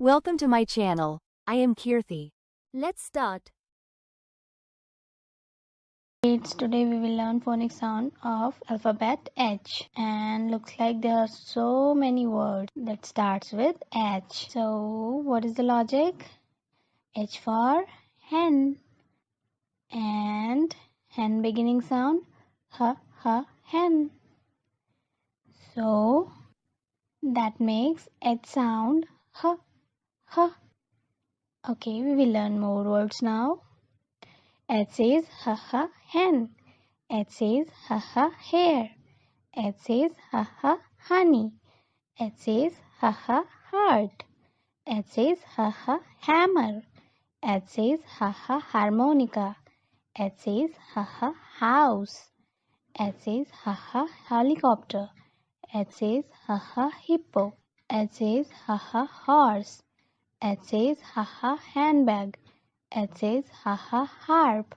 Welcome to my channel. I am Kirthi. Let's start. Kids, today we will learn phonic sound of alphabet H, and looks like there are so many words that starts with H. So what is the logic? H for hen, and hen beginning sound hen. So that makes H sound h. Okay, we will learn more words now. H says hen. H says hair. H says honey. H says heart. H says hammer. H says harmonica. H says house. H says helicopter. H says hippo. H says horse. H says handbag. H says harp.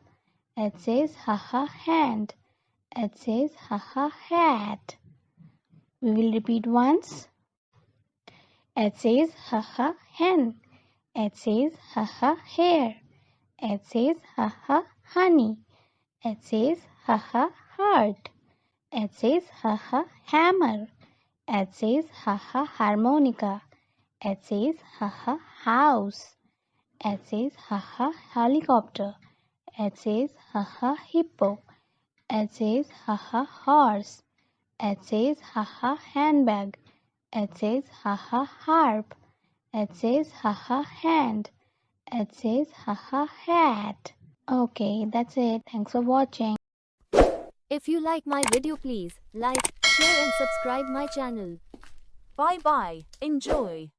H says hand. H says hat. We will repeat once. H says hen. H says hair. H says honey. H says heart. H says hammer. H says harmonica. H says house. H says helicopter. H says hippo. H says horse. H says handbag. H says harp. H says hand. H says hat. Okay, that's it. Thanks for watching. If you like my video, please like, share and subscribe my channel. Bye bye. Enjoy.